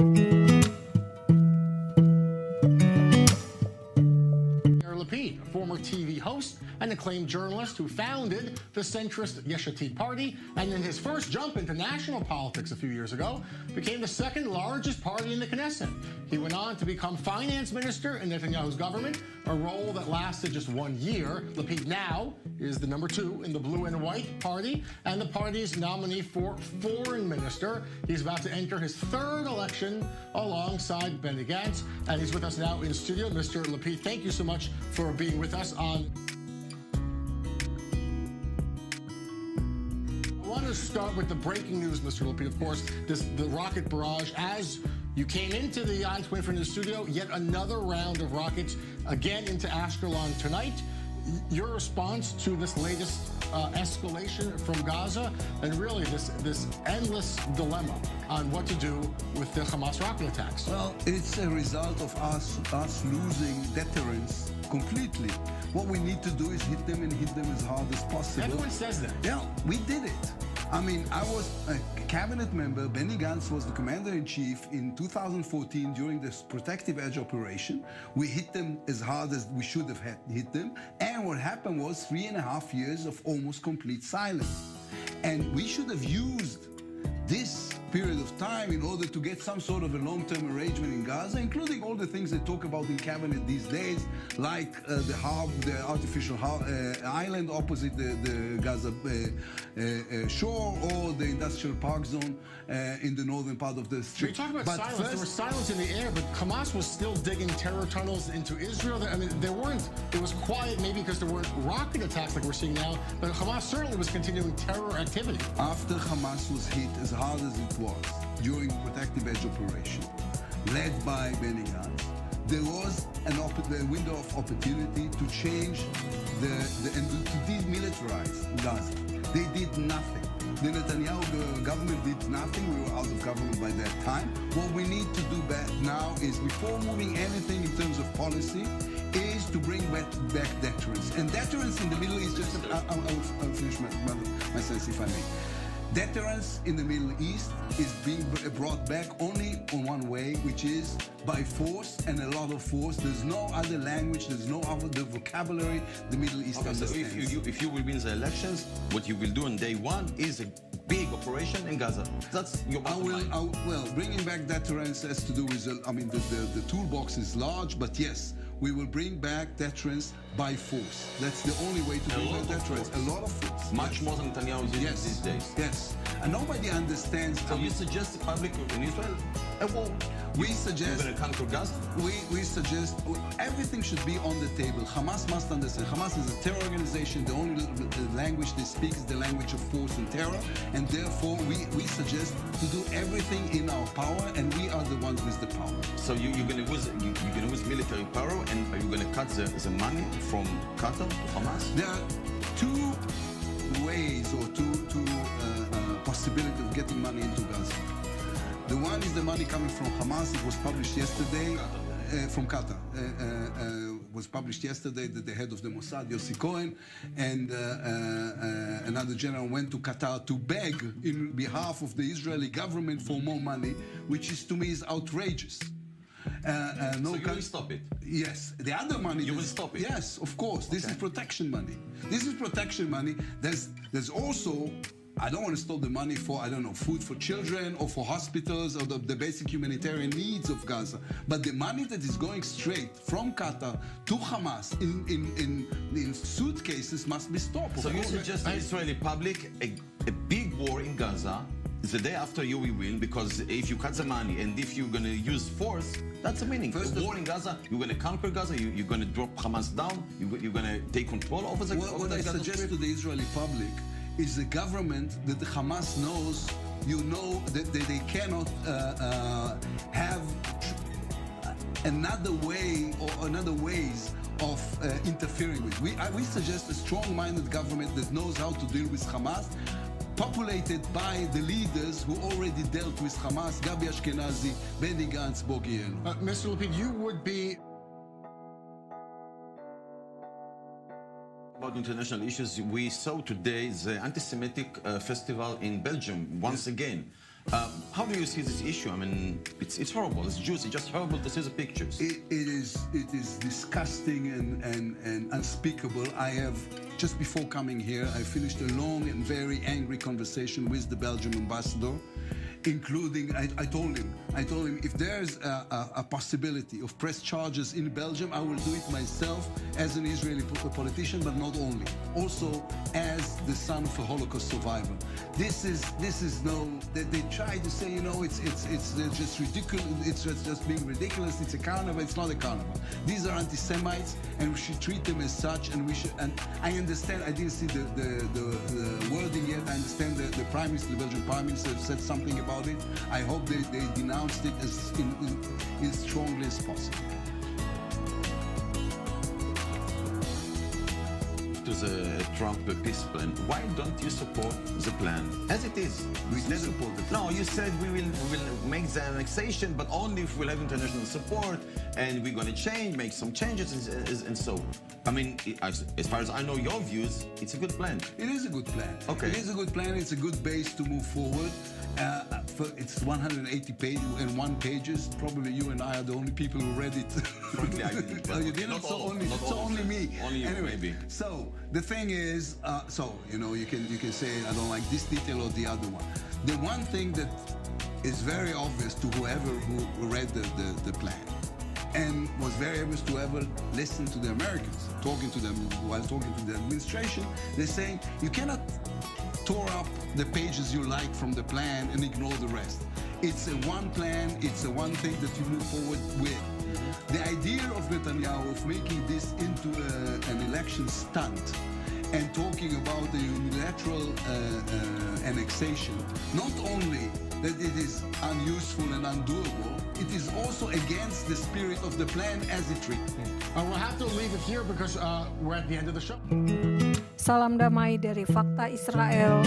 Yair Lapid, a former TV host and acclaimed journalist who founded the centrist Yesh Atid party, and in his first jump into national politics a few years ago, became the second largest party in the Knesset. He went on to become finance minister in Netanyahu's government, a role that lasted just 1 year. Lapid now is the number 2 in the blue and white party and the party's nominee for foreign minister. He's about to enter his 3rd election alongside Benny Gantz, and he's with us now in studio. Mr. Lapid, thank you so much for being with us on. I want to start with the breaking news, Mr. Lapid. Of course, the rocket barrage. As you came into the enclave from the studio, yet another round of rockets, again into Ashkelon tonight. Your response to this latest escalation from Gaza, and really this endless dilemma on what to do with the Hamas rocket attacks? Well, it's a result of us losing deterrence completely. What we need to do is hit them and hit them as hard as possible. Everyone says that. Yeah, we did it. I mean, I was a cabinet member. Benny Gantz was the commander-in-chief in 2014 during this protective edge operation. We hit them as hard as we should have hit them. And what happened was 3.5 years of almost complete silence. And we should have used this period of time in order to get some sort of a long-term arrangement in Gaza, including all the things they talk about in cabinet these days, like the artificial island opposite the Gaza shore, or the industrial park zone in the northern part of the Strip. You talk about silence. There was silence in the air, but Hamas was still digging terror tunnels into Israel. I mean, it was quiet maybe because there weren't rocket attacks like we're seeing now, but Hamas certainly was continuing terror activity. After Hamas was hit as hard as it was during the protective edge operation, led by Benny Gantz, there was a window of opportunity to change and to demilitarize Gaza. They did nothing. The Netanyahu government did nothing. We were out of government by that time. What we need to do now is, before moving anything in terms of policy, is to bring back deterrence. And deterrence in the Middle East, I'll finish my sense if I may. Deterrence in the Middle East is being brought back only on one way, which is by force, and a lot of force. There's no other language, there's no other vocabulary the Middle East understands. So if you will win the elections, what you will do on day 1 is a big operation in Gaza. That's your bottom line. Well, bringing back deterrence has to do with, the toolbox is large, but yes, we will bring back deterrence by force. That's the only way to bring back deterrence. A lot of force. Much more than Netanyahu is doing these days. Yes. And nobody understands. So you suggest the public in Israel a war? We suggest... You're going to conquer Gaza? We suggest everything should be on the table. Hamas must understand. Hamas is a terror organization. The only language they speak is the language of force and terror. And therefore, we suggest to do everything in our power, and we are the ones with the power. So you're going to use military power, and are you going to cut the money from Qatar to Hamas? There are 2 ways or two possibility of getting money into Gaza. The one is the money coming from Hamas. It was published yesterday from Qatar. Was published yesterday that the head of the Mossad, Yossi Cohen, and another general went to Qatar to beg in behalf of the Israeli government for more money, which is, to me, is outrageous. So you will stop it? Yes. The other money... You will stop it? Yes, of course. This is protection money. This is protection money. There's also... I don't want to stop the money for, I don't know, food for children or for hospitals or the basic humanitarian needs of Gaza. But the money that is going straight from Qatar to Hamas in suitcases must be stopped. So you suggest the Israeli public a big war in Gaza the day after you will win, because if you cut the money and if you're going to use force, that's the meaning. First, war in Gaza, you're going to conquer Gaza, you're going to drop Hamas down, you're going to take control over the What I suggest to the Israeli public is a government that the Hamas knows, that they cannot have another way or another ways of interfering with. We suggest a strong-minded government that knows how to deal with Hamas, populated by the leaders who already dealt with Hamas: Gabi Ashkenazi, Benny Gantz, Bogi Yair. Mr. Lapid, you would be... About international issues, we saw today the anti-Semitic festival in Belgium once again. How do you see this issue? I mean, it's horrible. It's juicy, just horrible to see the pictures. It is disgusting and unspeakable. I have, just before coming here, I finished a long and very angry conversation with the Belgian ambassador, including, I told him, if there's a possibility of press charges in Belgium, I will do it myself as an Israeli politician, but not only, also as the son of a Holocaust survivor. This is no, they try to say, it's just ridiculous, it's just being ridiculous, it's a carnival, it's not a carnival. These are anti-Semites, and we should treat them as such, and I understand, I didn't see the wording yet, I understand that the Prime Minister, the Belgian Prime Minister said something about it. I hope they denounced it as strongly as possible. To the Trump peace plan, why don't you support the plan as it is? We do support the plan. No, you said we will make the annexation, but only if we'll have international support, and we're going to make some changes, and so. I mean, as far as I know your views, it's a good plan. It is a good plan. Okay. It is a good plan. It's a good base to move forward. It's 180 pages. Probably you and I are the only people who read it. Frankly, I didn't. Oh, you didn't? So only me. Only you, anyway, maybe. So the thing is, you can say I don't like this detail or the other one. The one thing that is very obvious to whoever who read the plan, and was very obvious to whoever listened to the Americans, talking to them while talking to the administration, they're saying you cannot tore up the pages you like from the plan and ignore the rest. It's a one plan, it's a one thing that you move forward with. The idea of Netanyahu of making this into an election stunt and talking about the unilateral annexation, not only that it is unuseful and undoable, it is also against the spirit of the plan as it written. We'll have to leave it here because we're at the end of the show. Salam damai dari Fakta Israel.